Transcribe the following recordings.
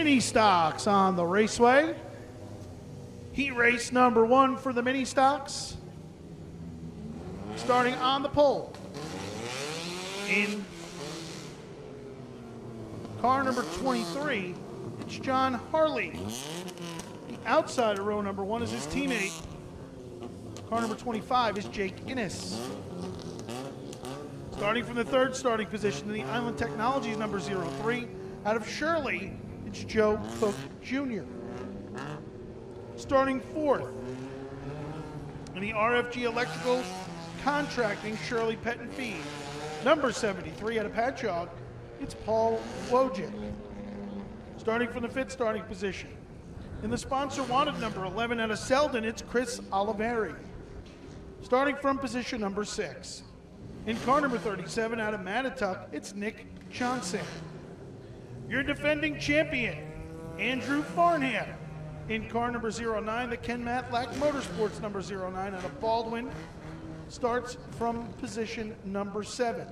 mini stocks on the raceway. Heat race number 1 for the mini stocks. Starting on the pole in car number 23, it's John Harley. The outside of row number 1 is his teammate. Car number 25 is Jake Innes. Starting from the third starting position in the Island Technologies number 03, out of Shirley, it's Joe Cook Jr. Starting fourth in the RFG Electrical Contracting Shirley Pet and Feed, number 73 out of Patchogue, it's Paul Wojcik. Starting from the fifth starting position in the sponsor wanted number 11 out of Selden, it's Chris Oliveri. Starting from position number 6 in car number 37 out of Mattituck, it's Nick Johnson. Your defending champion, Andrew Farnham. In car number 09, the Ken Matlack Motorsports number 09 out of Baldwin, starts from position number 7.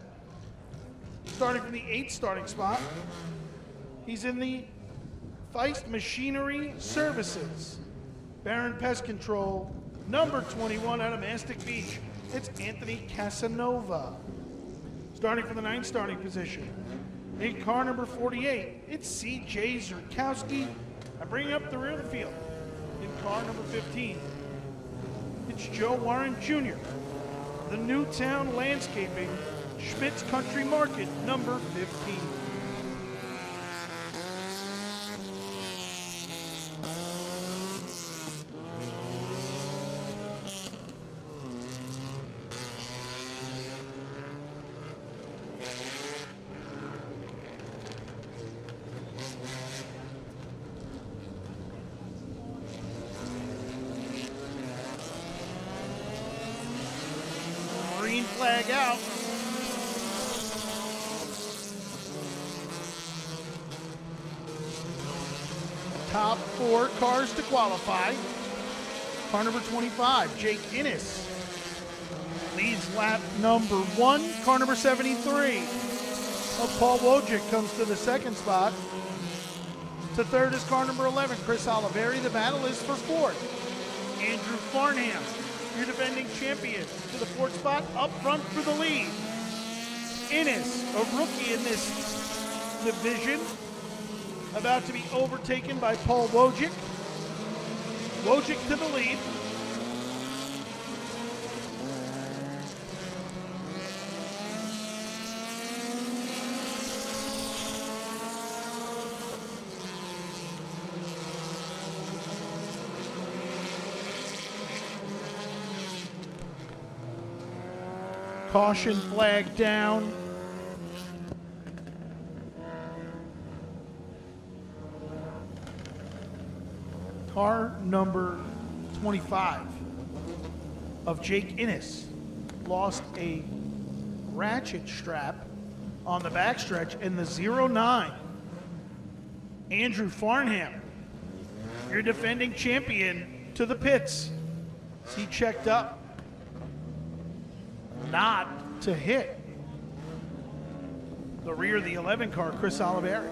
Starting from the 8th starting spot, he's in the Feist Machinery Services, Baron Pest Control, number 21 out of Mastic Beach, it's Anthony Casanova. Starting from the 9th starting position, in car number 48, it's C.J. Zurkowski. I'm bringing up the rear of the field. In car number 15, it's Joe Warren Jr., the Newtown Landscaping, Schmitz Country Market, number 15. Green flag out. Top 4 cars to qualify. Car number 25, Jake Innes, leads lap number 1. Car number 73 of Paul Wojcik comes to the 2nd spot. To 3rd is car number 11, Chris Oliveri. The battle is for 4th. Andrew Farnham, your defending champion, to the 4th spot, up front for the lead. Innes, a rookie in this division, about to be overtaken by Paul Wojcik. Wojcik to the lead. Caution flag down. Car number 25 of Jake Innes lost a ratchet strap on the backstretch in the 09. Andrew Farnham, your defending champion, to the pits. He checked up, not to hit the rear of the 11 car, Chris Oliveri.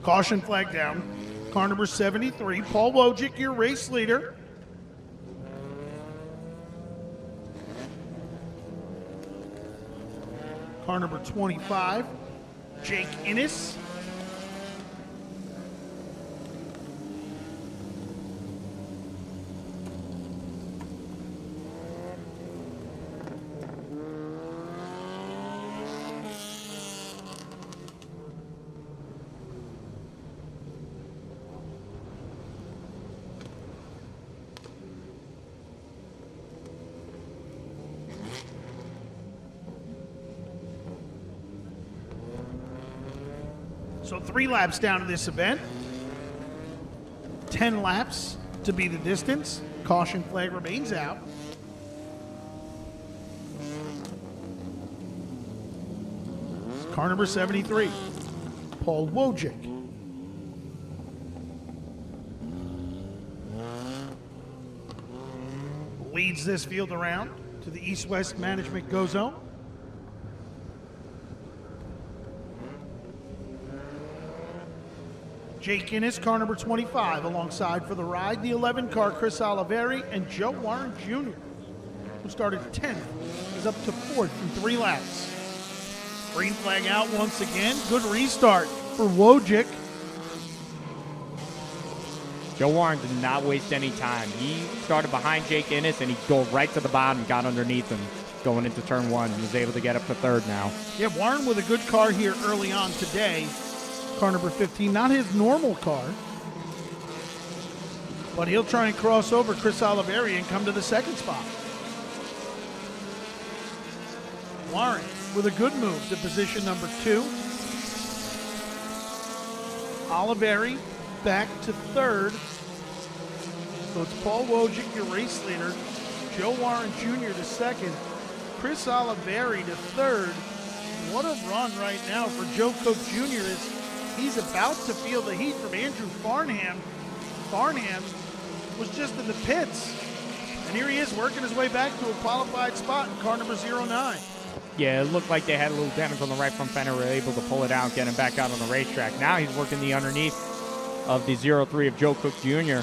Caution flag down. Car number 73, Paul Wojcik, your race leader. Car number 25, Jake Innes. So 3 laps down to this event. 10 laps to be the distance. Caution flag remains out. Car number 73, Paul Wojcik. Leads this field around to the East-West Management Go Zone. Jake Innes, car number 25, alongside for the ride, the 11 car, Chris Oliveri, and Joe Warren Jr., who started 10th, is up to 4th in 3 laps. Green flag out once again. Good restart for Wojcik. Joe Warren did not waste any time. He started behind Jake Innes, and he go right to the bottom, got underneath him going into turn 1. He was able to get up to 3rd now. Yeah, Warren with a good car here early on today. Car number 15, not his normal car. But he'll try and cross over Chris Oliveri and come to the 2nd spot. Warren with a good move to position number 2. Oliveri back to 3rd. So it's Paul Wojcik, your race leader. Joe Warren Jr. to 2nd. Chris Oliveri to 3rd. What a run right now for Joe Cook Jr. as he's about to feel the heat from Andrew Farnham. Farnham was just in the pits. And here he is working his way back to a qualified spot in car number 09. Yeah, it looked like they had a little damage on the right front fender. Were able to pull it out, get him back out on the racetrack. Now he's working the underneath of the 03 of Joe Cook Jr.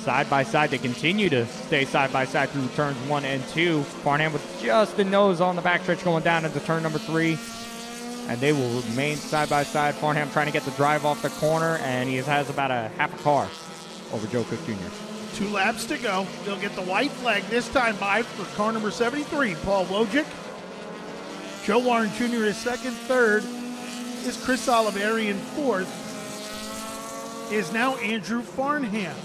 Side by side, they continue to stay side by side through turns 1 and 2. Farnham with just the nose on the backstretch going down into turn number 3. And they will remain side by side. Farnham trying to get the drive off the corner, and he has about a half a car over Joe Cook Jr. 2 laps to go. They'll get the white flag this time by for car number 73, Paul Wojcik. Joe Warren Jr. is 2nd. 3rd is Chris Oliveri, and 4th is now Andrew Farnham.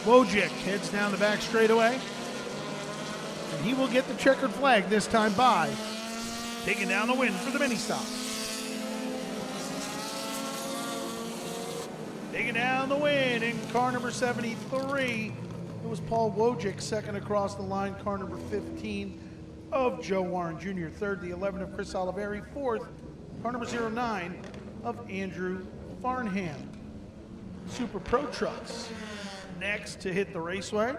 Wojcik heads down the back straightaway, and he will get the checkered flag this time by, taking down the win for the mini stop. Taking down the win in car number 73. It was Paul Wojcik, 2nd across the line. Car number 15 of Joe Warren Jr. 3rd, the 11 of Chris Oliveri. 4th, car number 09 of Andrew Farnham. Super Pro Trucks next to hit the raceway.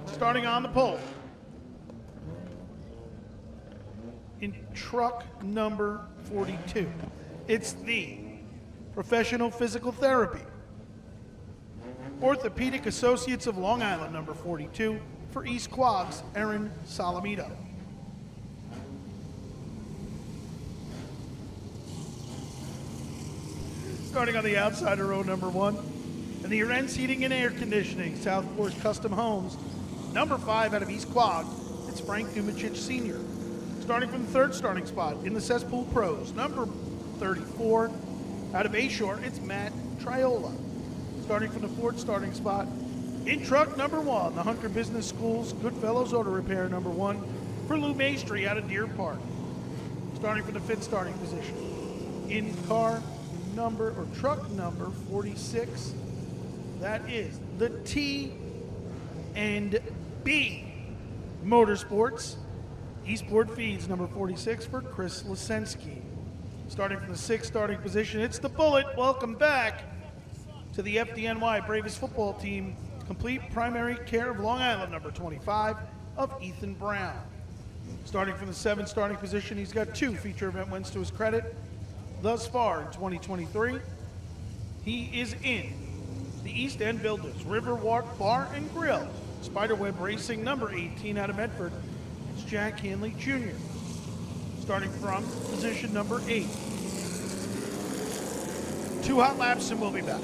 Starting on the pole. In truck number 42, it's the Professional Physical Therapy Orthopedic Associates of Long Island, number 42, for East Quogs, Aaron Salamito. Starting on the outside of row number 1, and the Arenz Heating and Air Conditioning, Southport Custom Homes, number 5 out of East Quogue, it's Frank Dumachich Sr. Starting from the 3rd starting spot in the Cesspool Pros, number 34 out of Bayshore, it's Matt Triola. Starting from the 4th starting spot in truck number 1, the Hunter Business School's Goodfellows Auto Repair, number 1 for Lou Maestri out of Deer Park. Starting from the 5th starting position in car number or truck number 46, that is the T and B Motorsports Eastport Feeds, number 46 for Chris Lesensky. Starting from the 6th starting position, it's the Bullet. Welcome back to the FDNY Bravest football team, complete primary care of Long Island, number 25 of Ethan Brown. Starting from the 7th starting position, he's got 2 feature event wins to his credit thus far in 2023. He is in the East End Builders Riverwalk Bar and Grill, Spiderweb Racing, number 18 out of Medford. It's Jack Hanley Jr. Starting from position number 8. 2 hot laps and we'll be back.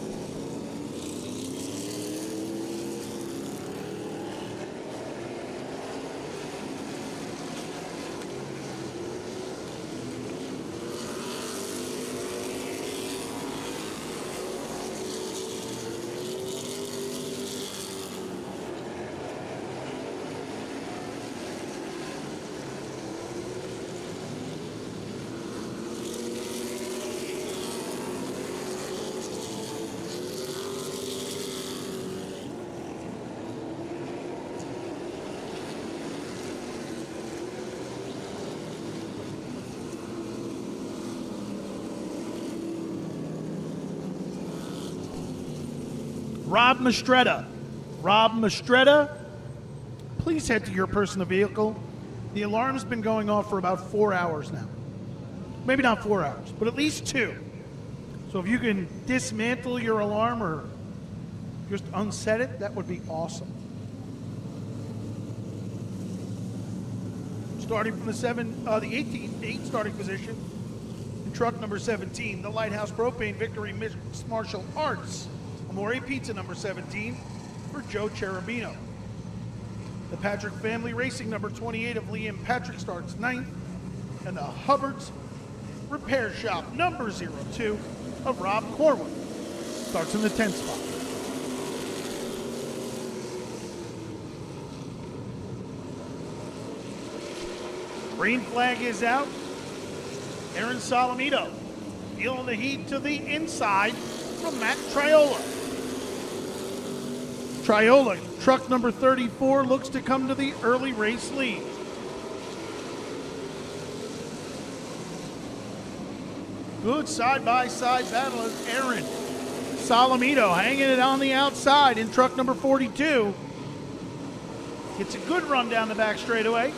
Rob Mastretta. Rob Mastretta, please head to your personal vehicle. The alarm's been going off for about 4 hours now. Maybe not 4 hours, but at least 2. So if you can dismantle your alarm or just unset it, that would be awesome. Starting from the 8 starting position, in truck number 17, the Lighthouse Propane Victory Mixed Martial Arts, Amore Pizza number 17 for Joe Cherubino. The Patrick Family Racing number 28 of Liam Patrick starts 9th, and the Hubbard's Repair Shop number 02 of Rob Corwin starts in the 10th spot. Green flag is out. Aaron Salamito feeling the heat to the inside from Matt Triola. Triola, truck number 34, looks to come to the early race lead. Good side-by-side battle as Aaron Salamito hanging it on the outside in truck number 42. Gets a good run down the back straightaway.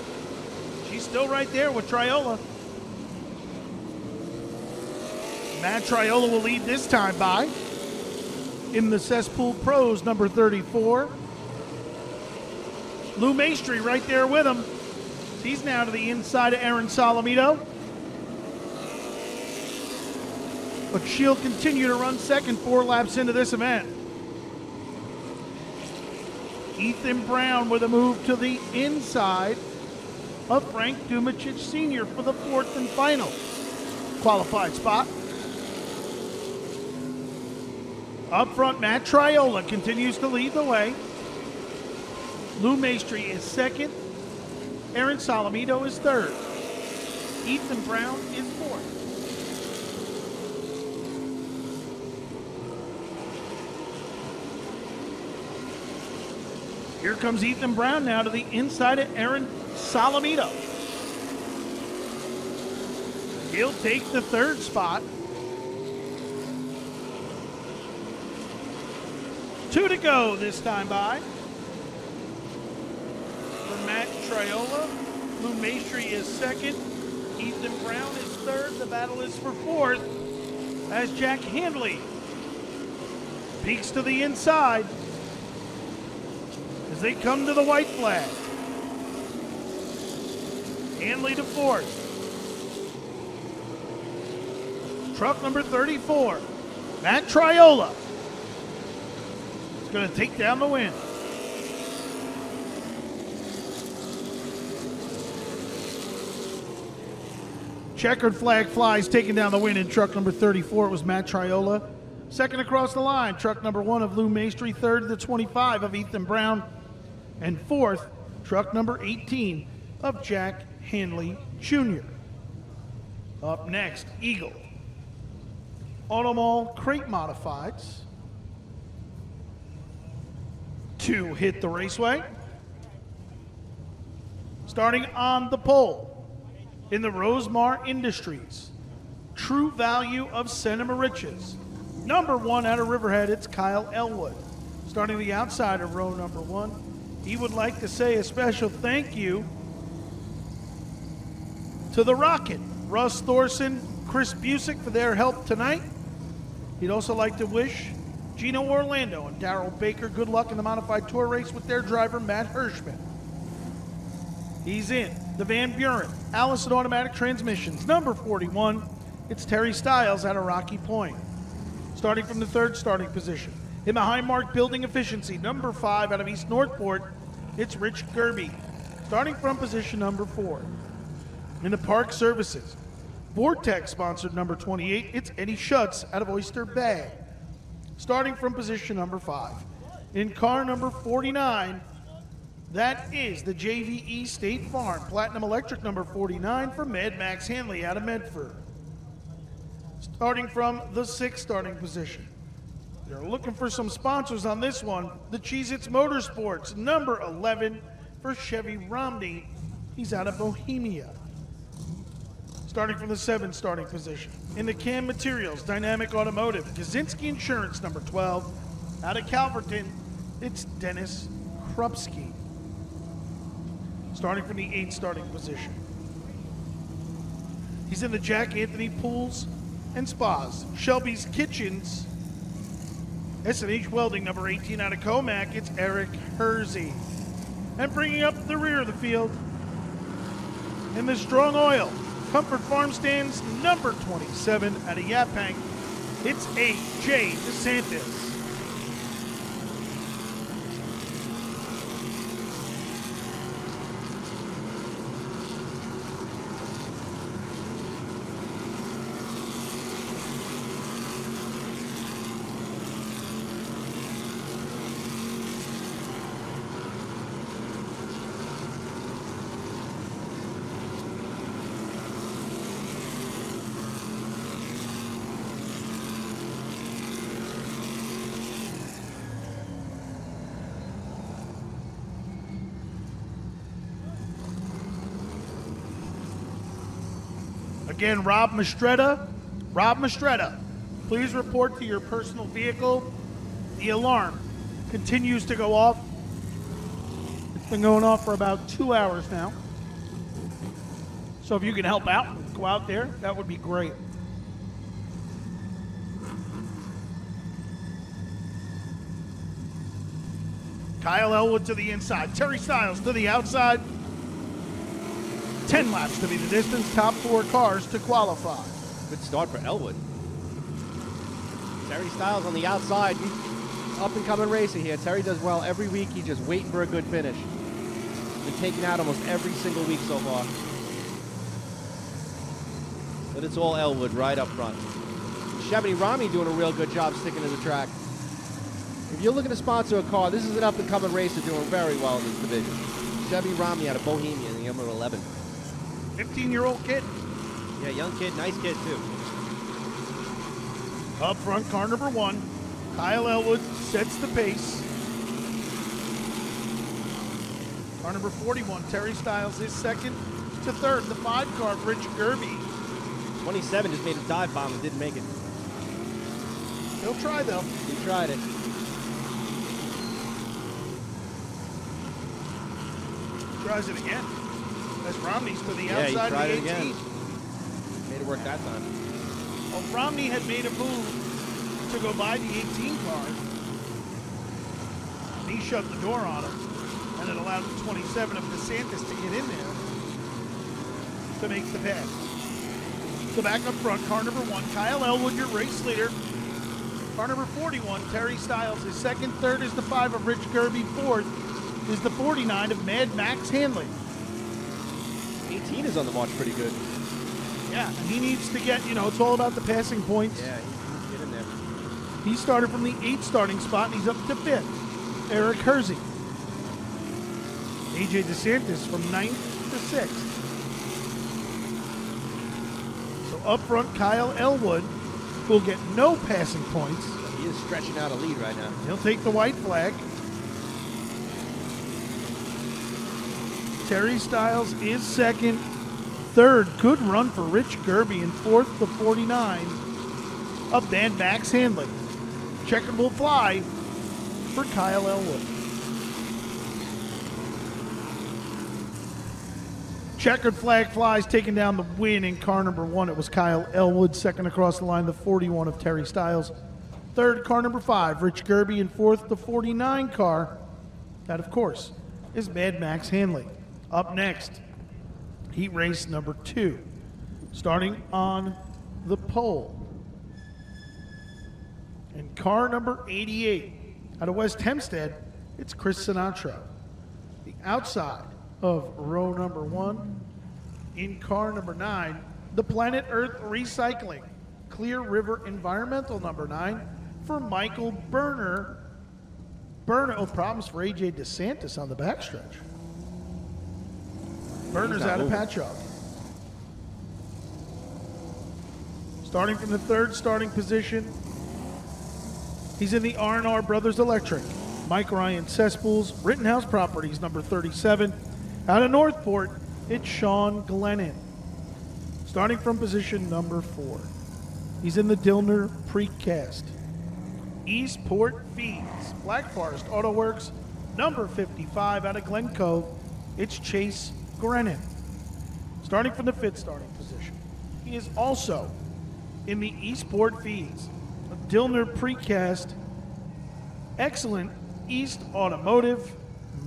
She's still right there with Triola. Matt Triola will lead this time by in the Cesspool Pros number 34. Lou Maestri right there with him. He's now to the inside of Aaron Salamito. But she'll continue to run second 4 laps into this event. Ethan Brown with a move to the inside of Frank Dumachich Sr. for the 4th and final qualified spot. Up front, Matt Triola continues to lead the way. Lou Maestri is second. Aaron Salamito is third. Ethan Brown is fourth. Here comes Ethan Brown now to the inside of Aaron Salamito. He'll take the 3rd spot. 2 to go this time by. For Matt Triola, Lou Maestri is second. Ethan Brown is third. The battle is for 4th as Jack Handley peeks to the inside as they come to the white flag. Handley to 4th. Truck number 34, Matt Triola, is going to take down the win. Checkered flag flies, taking down the win in truck number 34. It was Matt Triola. Second across the line, truck number 1 of Lou Maestri. Third to the 25 of Ethan Brown. And 4th, truck number 18 of Jack Handley Jr. Up next, Eagle Automall Crate Modifieds to hit the raceway. Starting on the pole in the Rosemar Industries, True Value of Cinema Riches. Number 1 out of Riverhead, it's Kyle Elwood. Starting the outside of row number 1, he would like to say a special thank you to the Rocket, Russ Thorson, Chris Busick for their help tonight. He'd also like to wish Gino Orlando and Darrell Baker good luck in the modified tour race with their driver, Matt Hirschman. He's in the Van Buren Allison Automatic Transmissions. Number 41, it's Terry Stiles out of Rocky Point. Starting from the 3rd starting position. In the Highmark Building Efficiency, number 5 out of East Northport, it's Rich Gerby. Starting from position number 4. In the Park Services, Vortex sponsored number 28, it's Eddie Schutz out of Oyster Bay. Starting from position number 5. In car number 49, that is the JVE State Farm Platinum Electric number 49 for Mad Max Hanley out of Medford. Starting from the 6th starting position. They're looking for some sponsors on this one. The Cheez-Its Motorsports, number 11 for Chevy Romney. He's out of Bohemia. Starting from the 7th starting position. In the Cam Materials, Dynamic Automotive, Kaczynski Insurance, number 12 Out of Calverton, it's Dennis Krupski. Starting from the 8th starting position. He's in the Jack Anthony Pools and Spas. Shelby's Kitchens. S&H Welding, number 18 out of Comac, it's Eric Hersey. And bringing up the rear of the field, in the Strong Oil, Comfort Farm Stands, number 27 out of Yaphank, it's A.J. DeSantis. Again, Rob Mastretta, please report to your personal vehicle. The alarm continues to go off. It's been going off for about 2 hours now. So if you can help out, go out there, that would be great. Kyle Elwood to the inside, Terry Styles to the outside. 10 laps to be the distance, top 4 cars to qualify. Good start for Elwood. Terry Styles on the outside. Up and coming racer here. Terry does well every week. He's just waiting for a good finish. Been taken out almost every single week so far. But it's all Elwood right up front. Chevy Rami doing a real good job sticking to the track. If you're looking to sponsor a car, this is an up and coming racer doing very well in this division. Chevy Rami out of Bohemia in the number 11. 15-year-old kid. Yeah, young kid, nice kid too. Up front, car number 1. Kyle Elwood sets the pace. Car number 41, Terry Styles is second to third. The 5 car, Rich Gerby. 27 just made a dive bomb and didn't make it. He'll try though. He tried it. Tries it again. As Romney's to the Yeah, outside he of tried the it 18. again. Made it work that time. Well, Romney had made a move to go by the 18 car. He shut the door on him, and it allowed the 27 of DeSantis to get in there to make the pass. So back up front, car number 1, Kyle Elwood, your race leader. Car number 41, Terry Styles is second. Third is the 5 of Rich Gerby. Fourth is the 49 of Mad Max Hanley. 18 is on the march pretty good. Yeah, and he needs to get, it's all about the passing points. Yeah, he needs to get in there. He started from the 8th starting spot, and he's up to 5th. Eric Hersey. A.J. DeSantis from 9th to 6th. So up front, Kyle Elwood will get no passing points. He is stretching out a lead right now. He'll take the white flag. Terry Styles is second. Third, good run for Rich Gerby. And fourth, the 49 of Mad Max Hanley. Checkered will fly for Kyle Elwood. Checkered flag flies, taking down the win in car number 1. It was Kyle Elwood. Second across the line, the 41 of Terry Styles. Third, car number 5, Rich Gerby. And fourth, the 49 car. That, of course, is Mad Max Hanley. Up next, heat race number 2. Starting on the pole. In car number 88, out of West Hempstead, it's Chris Sinatra. The outside of row number 1. In car number 9, the Planet Earth Recycling, Clear River Environmental number 9 for Michael Berner. Problems for A.J. DeSantis on the backstretch. Berner's out of Patchogue. Starting from the 3rd starting position, he's in the R&R Brothers Electric. Mike Ryan Cesspools, Rittenhouse Properties, number 37. Out of Northport, it's Sean Glennon. Starting from position number 4, he's in the Dillner Precast. Eastport Feeds. Black Forest Auto Works, number 55 out of Glen Cove. It's Chase Grennan. Starting from the fifth starting position. He is also in the Eastport Feeds. Dillner Precast, Excellent East Automotive,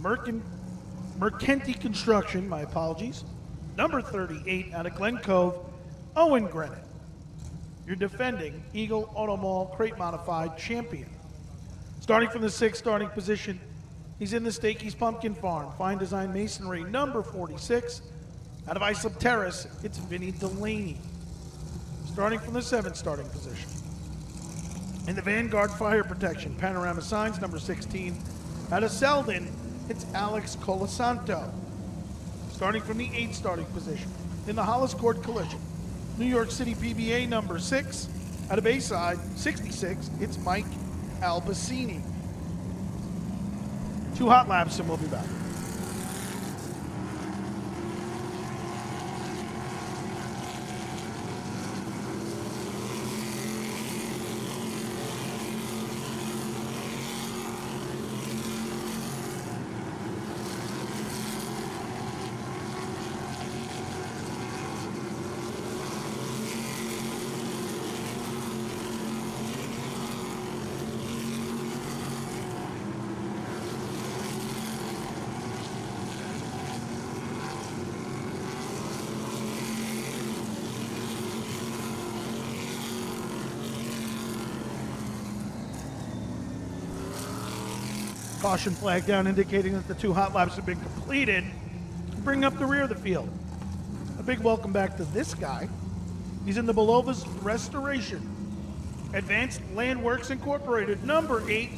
Mercanti Construction, my apologies. Number 38 out of Glen Cove, Owen Grennan. Your defending Eagle Auto Mall Crate Modified champion. Starting from the sixth starting position, he's in the Stakey's Pumpkin Farm, Fine Design Masonry, number 46. Out of Islip Terrace, it's Vinny Delaney. Starting from the seventh starting position. In the Vanguard Fire Protection, Panorama Signs, number 16. Out of Selden, it's Alex Colasanto. Starting from the eighth starting position. In the Hollis Court Collision, New York City PBA, number 6. Out of Bayside, 66, it's Mike Albacini. 2 hot laps and we'll be back. Caution flag down indicating that the 2 hot laps have been completed. Bring up the rear of the field. A big welcome back to this guy. He's in the Belova's Restoration. Advanced Land Works Incorporated, number 8.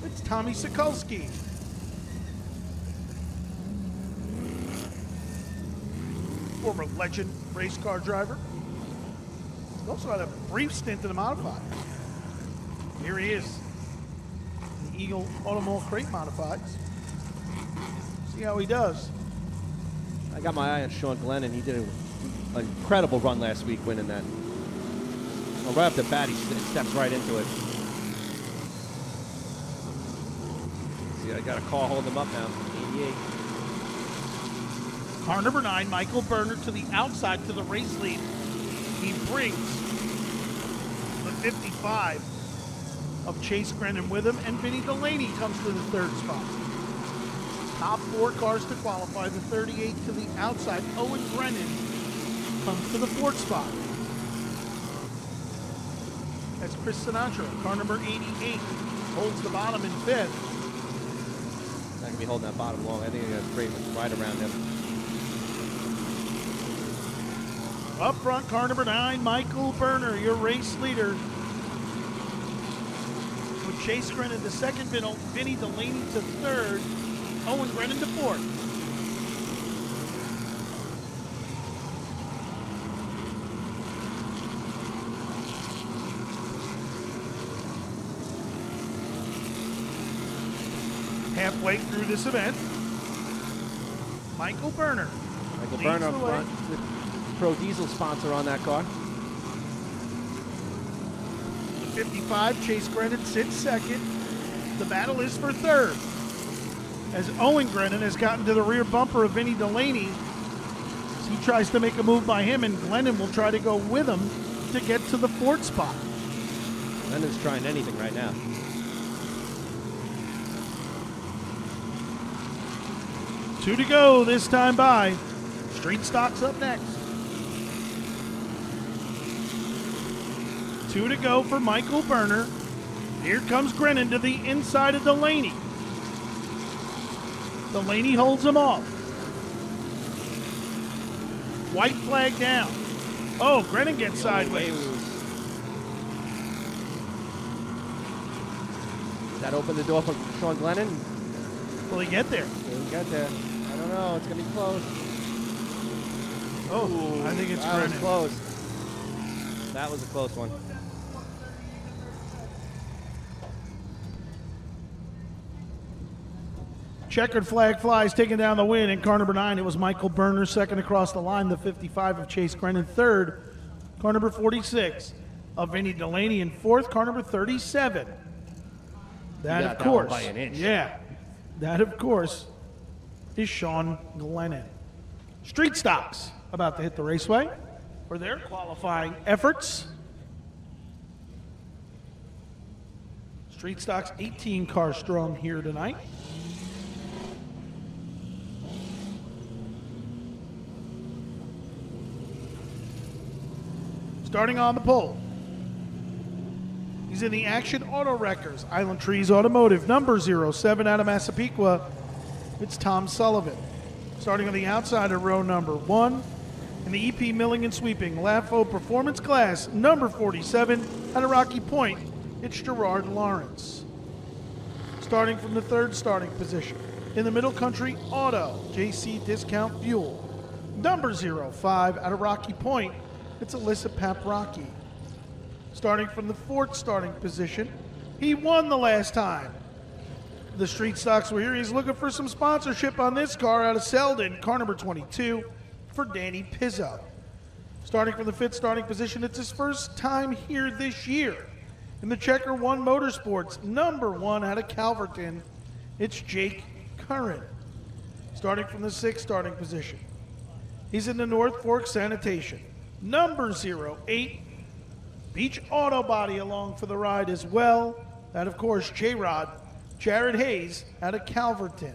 It's Tommy Sikulski. Former legend race car driver. He also had a brief stint in the modified. Here he is. Eagle Auto Mall Crate Modifieds. See how he does. I got my eye on Sean Glennon. He did an incredible run last week winning that. Well, right off the bat, he steps right into it. See, I got a car holding him up now. 88. Car number 9, Michael Berner to the outside to the race lead. He brings the 55 of Chase Grennan with him, and Vinny Delaney comes to the third spot. Top 4 cars to qualify. The 38 to the outside, Owen Grennan, comes to the fourth spot. That's Chris Sinatra, car number 88, holds the bottom in fifth. Not going to be holding that bottom long. I think I got straight right around him. Up front, car number 9, Michael Berner, your race leader. With Chase Grennan to second, Vinny Delaney to third, Owen Grennan to fourth. Halfway through this event, Michael Berner. Michael Berner up front with Pro Diesel sponsor on that car. 55, Chase Grennan sits second. The battle is for third, as Owen Grennan has gotten to the rear bumper of Vinny Delaney. As he tries to make a move by him, and Glennon will try to go with him to get to the fourth spot. Glennon's trying anything right now. Two to go this time by. Street Stock's up next. 2 to go for Michael Berner. Here comes Grennan to the inside of Delaney. Delaney holds him off. White flag down. Oh, Grennan gets sideways. Does that open the door for Sean Glennon? Will he get there? He'll get there. I don't know. It's going to be close. Oh, I think it's That was Grennan. close. That was a close one. Checkered flag flies, taking down the win. In car number 9, it was Michael Berner, second across the line, the 55 of Chase Grennan. Third, car number 46 of Vinny Delaney. And fourth, car number 37 That, got of that one course. by an inch. Yeah. That, of course, is Sean Glennon. Street Stocks about to hit the raceway for their qualifying efforts. Street Stocks 18 cars strong here tonight. Starting on the pole. He's in the Action Auto Wreckers, Island Trees Automotive, number 07 out of Massapequa. It's Tom Sullivan. Starting on the outside of row number 1, in the EP Milling and Sweeping, LAFO Performance Class, number 47 out of Rocky Point, it's Gerard Lawrence. Starting from the 3rd starting position, in the Middle Country Auto, JC Discount Fuel, number 05 out of Rocky Point, it's Alyssa Paprocki. Starting from the 4th starting position, he won the last time the Street Stocks were here. He's looking for some sponsorship on this car out of Selden, car number 22 for Danny Pizzo. Starting from the 5th starting position, it's his first time here this year. In the Checker One Motorsports, number 1 out of Calverton, it's Jake Curran. Starting from the 6th starting position, he's in the North Fork Sanitation, number 08, Beach Auto Body along for the ride as well. That, of course, J-Rod, Jared Hayes out of Calverton.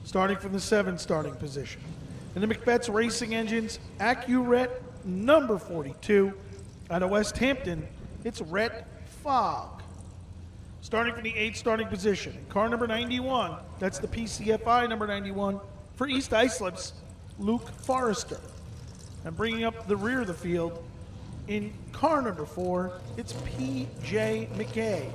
Starting from the 7th starting position, in the McBeth's Racing Engines, AccuRet number 42 out of West Hampton, it's Rhett Fogg. Starting from the 8th starting position, in car number 91, that's the PCFI number 91 for East Islips, Luke Forrester. And bringing up the rear of the field, in car number 4, it's P.J. McKay.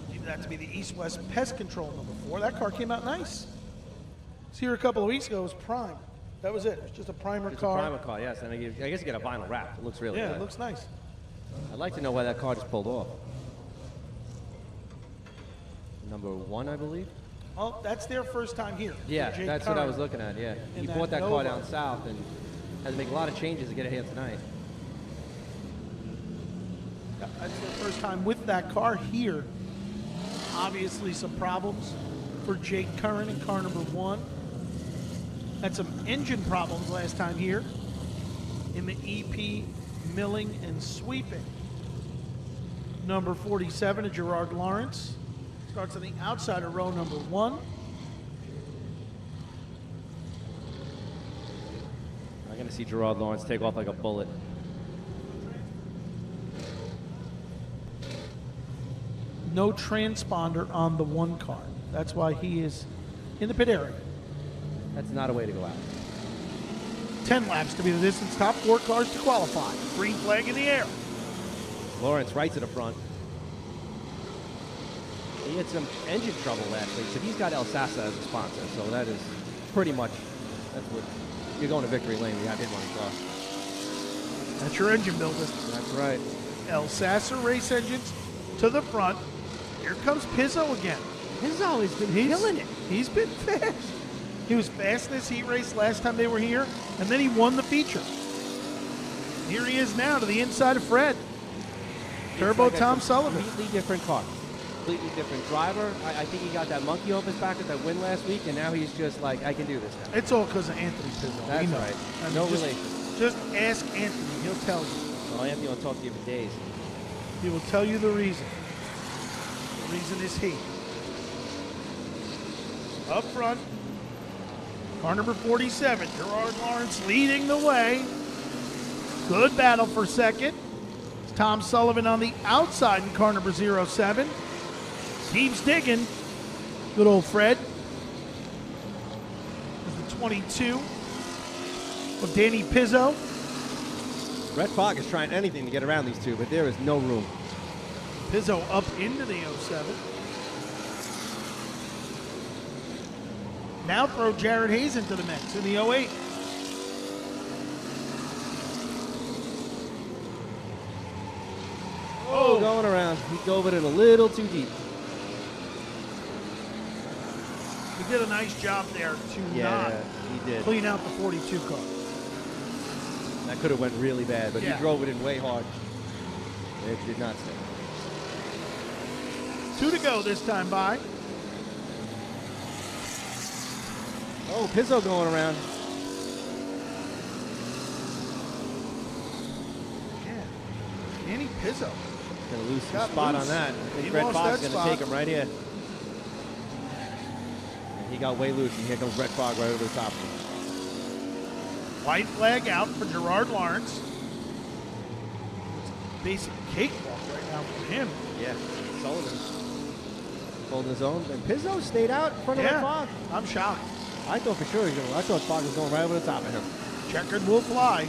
Believe that to be the East-West Pest Control number 4. That car came out nice. It's here a couple of weeks ago. It was prime. That was it. It was just a primer It's car. a primer car, yes. And I guess you get a vinyl wrap. It looks really Yeah, good. it looks nice. I'd like to know why that car just pulled off. Number 1, I believe. Oh, that's their first time here. Yeah, Jake that's what I Curran. was looking at, yeah. in He that bought that car Nova. down south and had to make a lot of changes to get it here tonight. That's their first time with that car here. Obviously some problems for Jake Curran in car number 1. Had some engine problems last time here in the EP Milling and Sweeping. Number 47 of Gerard Lawrence. Starts on the outside of row number 1. I'm going to see Gerard Lawrence take off like a bullet. No transponder on the 1 car. That's why he is in the pit area. That's not a way to go out. 10 laps to be the distance. Top 4 cars to qualify. Green flag in the air. Lawrence right to the front. He had some engine trouble last week, but he's got El Sasa as a sponsor, so that is pretty much, that's what, you're going to victory lane. You have him on the car. That's your engine builder. That's right. El Sasa Race Engines to the front. Here comes Pizzo again. Pizzo has been killing it. He's been fast. He was fast in this heat race last time they were here, and then he won the feature. Here he is now to the inside of Fred. Turbo It's like Tom a Sullivan. Completely different car. Completely different driver. I think he got that monkey off his back at that win last week, and now he's just like, I can do this now. It's all because of Anthony Pizzo. That's We know. right. I mean, No just, relation. Just ask Anthony. He'll tell you. Well, Anthony will talk to you for days. He will tell you the reason. The reason is he. Up front, car number 47, Gerard Lawrence leading the way. Good battle for second. It's Tom Sullivan on the outside in car number 07. Keeps digging. Good old Fred. There's the 22 of Danny Pizzo. Rhett Fogg is trying anything to get around these two, but there is no room. Pizzo up into the 07. Now throw Jared Hayes into the mix in the 08. Oh, going around. He dove it in a little too deep. He did a nice job there to not he did. clean out the 42 car. That could have went really bad, but Yeah. he drove it in way hard. It did not stay. 2 to go this time by. Oh, Pizzo going around. Yeah. Danny Pizzo. Gonna lose some Got spot loose. on that. I He think Red lost Fox that is gonna spot. take him right here. And he got way loose, and here comes Red Fog right over the top of him. White flag out for Gerard Lawrence. It's a basic cakewalk right now for him. Yeah, Sullivan holding his own. And Pizzo stayed out in front of Red Fog. I'm shocked. I thought for sure I thought Fog was going right over the top of him. Checkered will fly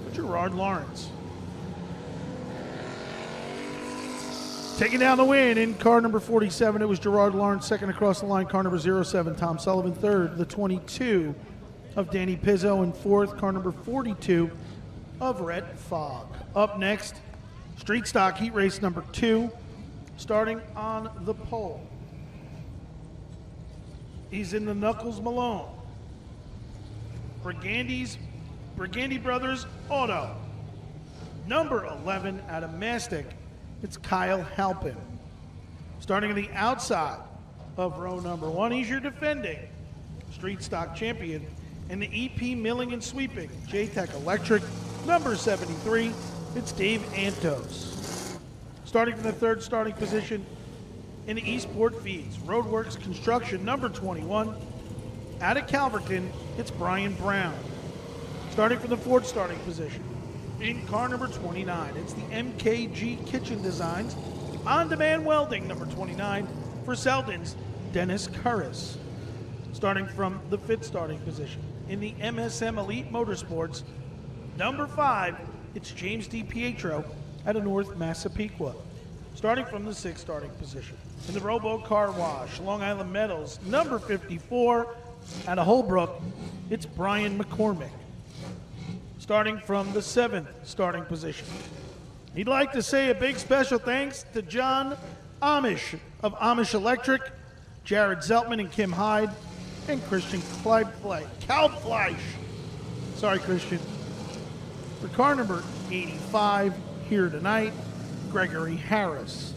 for Gerard Lawrence. Taking down the win in car number 47, it was Gerard Lawrence. Second across the line, car number 07, Tom Sullivan. Third, the 22 of Danny Pizzo. And fourth, car number 42 of Rhett Fogg. Up next, Street Stock Heat Race number 2, starting on the pole. He's in the Knuckles Malone. Brigandy Brothers Auto. Number 11 out of Mastic, it's Kyle Halpin. Starting on the outside of row number 1, he's your defending Street Stock champion in the EP Milling and Sweeping J-Tech Electric. Number 73, it's Dave Antos. Starting from the third starting position in the Eastport Feeds Roadworks Construction. Number 21, out of Calverton, it's Brian Brown. Starting from the fourth starting position in car number 29, it's the MKG Kitchen Designs On-Demand Welding, number 29, for Selden's Dennis Curris. Starting from the fifth starting position in the MSM Elite Motorsports, number 5, it's James DiPietro out of North Massapequa. Starting from the sixth starting position in the Robo Car Wash, Long Island Metals, number 54, out of Holbrook, it's Brian McCormick. Starting from the seventh starting position, he'd like to say a big special thanks to John Amish of Amish Electric, Jared Zeltman and Kim Hyde, and Christian Kalfleisch. Sorry, Christian. For car number 85 here tonight, Gregory Harris.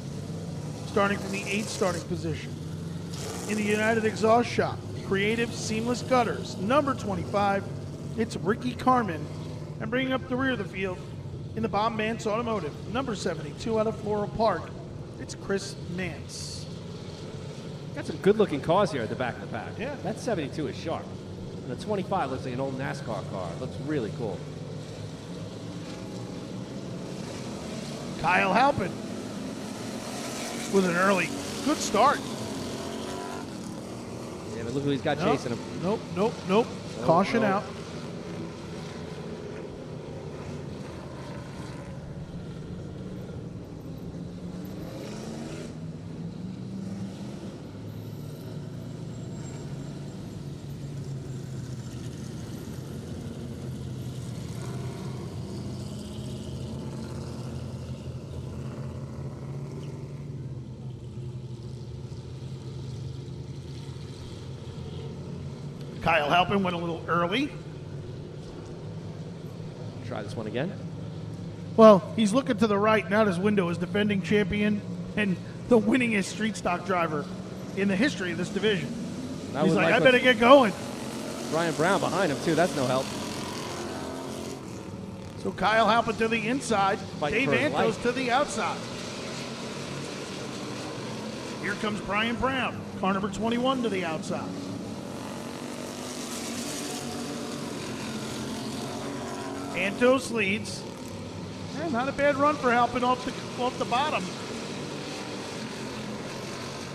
Starting from the eighth starting position in the United Exhaust Shop, Creative Seamless Gutters, number 25, it's Ricky Carmen. And bringing up the rear of the field in the Bob Mance Automotive, number 72 out of Floral Park, it's Chris Mance. Got some good-looking cars here at the back of the pack. Yeah. That 72 is sharp. And the 25 looks like an old NASCAR car. It looks really cool. Kyle Halpin with an early good start. Yeah, but look who he's got Nope, chasing him. Nope. Caution no. out. Kyle Halpin went a little early. Try this one again. Well, he's looking to the right, and out his window is defending champion and the winningest street stock driver in the history of this division. That He's was like, I what- better get going. Brian Brown behind him, too. That's no help. So Kyle Halpin to the inside, Fighting Dave for his Antos life. to the outside. Here comes Brian Brown, car number 21 to the outside. Antos leads. Not a bad run for Halpin off the bottom.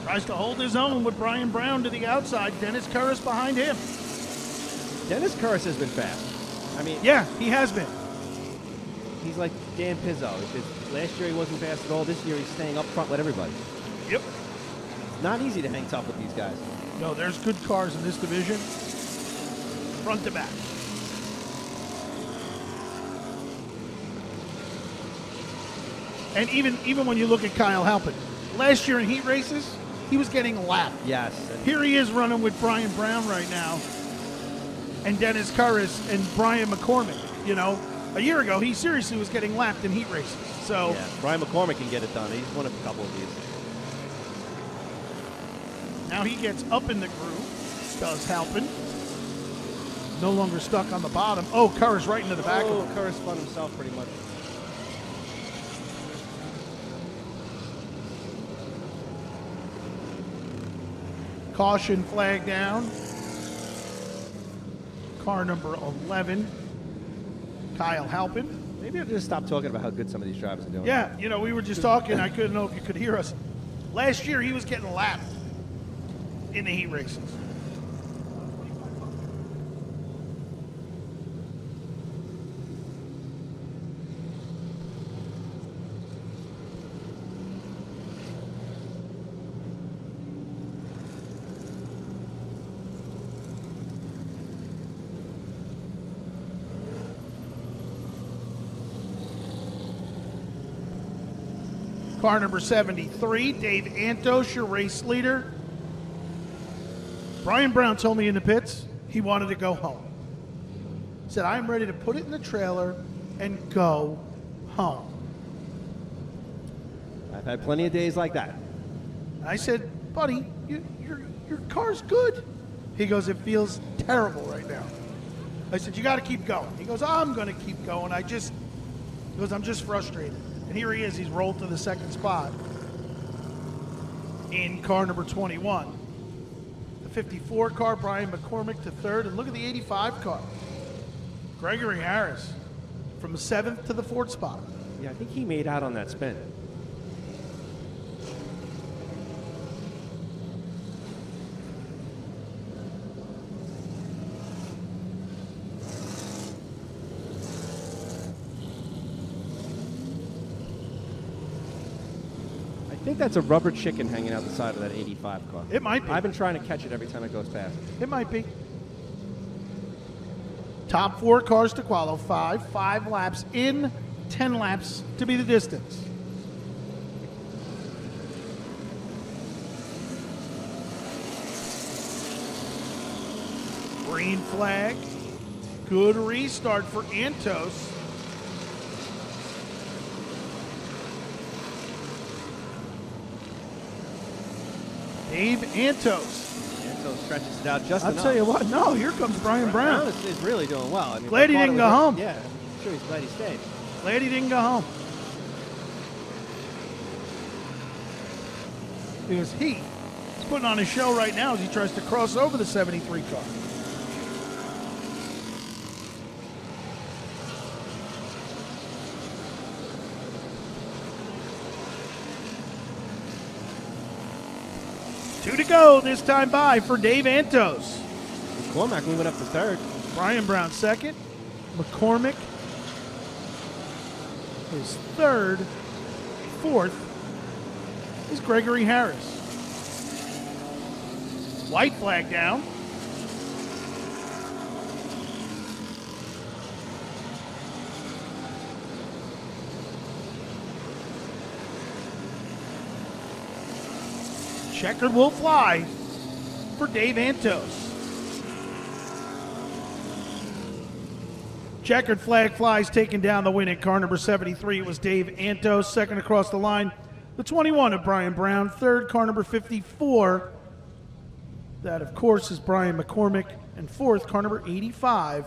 Tries to hold his own with Brian Brown to the outside. Dennis Curris behind him. Dennis Curris has been fast. I mean, Yeah, he has been. he's like Dan Pizzo. Because last year he wasn't fast at all. This year he's staying up front with everybody. Yep. Not easy to hang tough with these guys. No, there's good cars in this division, front to back. And even when you look at Kyle Halpin, last year in heat races, he was getting lapped. Yes. Here he is running with Brian Brown right now, and Dennis Curris and Brian McCormick. You know, a year ago, he seriously was getting lapped in heat races. So Yeah, Brian McCormick can get it done. He's won a couple of these. now he gets up in the groove, does Halpin. No longer stuck on the bottom. Oh, Curris right into the back of him. Curris spun himself pretty much. Caution flag down. Car number 11, Kyle Halpin. Maybe I'll just stop talking about how good some of these drivers are doing. Yeah, you know, we were just talking. I couldn't know if you could hear us. Last year, he was getting lapped in the heat races. Car number 73, Dave Antos, your race leader. Brian Brown told me in the pits he wanted to go home. Said, I'm ready to put it in the trailer and go home. I've had plenty of days like that. I said, buddy, your car's good. He goes, it feels terrible right now. I said, you got to keep going. He goes, I'm going to keep going. I'm just frustrated. And here he is. He's rolled to the second spot in car number 21. The 54 car, Brian McCormick to third. And look at the 85 car. Gregory Harris from the 7th to the 4th spot. Yeah, I think he made out on that spin. I think that's a rubber chicken hanging out the side of that 85 car. It might be. I've been trying to catch it every time it goes past. It might be. Top 4 cars to qualify. 5 laps in, 10 laps to be the distance. Green flag. Good restart for Antos. Dave Antos. Antos stretches it out just I'll enough. tell you what, no, here comes Brian Brown. is really doing well. I mean, Glad he by didn't part go of home. the- Yeah, I'm sure he's glad he stayed. Glad he didn't go home. Because he's putting on a show right now as he tries to cross over the 73 car. Two to go this time by for Dave Antos. McCormack moving up to third. Brian Brown second. McCormick is third. Fourth is Gregory Harris. White flag down. Checkered will fly for Dave Antos. Checkered flag flies, taking down the win at car number 73. It was Dave Antos. Second across the line, the 21 of Brian Brown. Third, car number 54. That, of course, is Brian McCormick. And fourth, car number 85.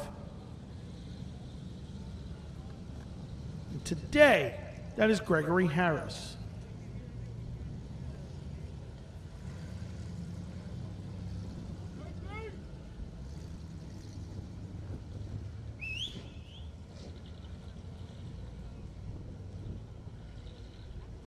And today, that is Gregory Harris.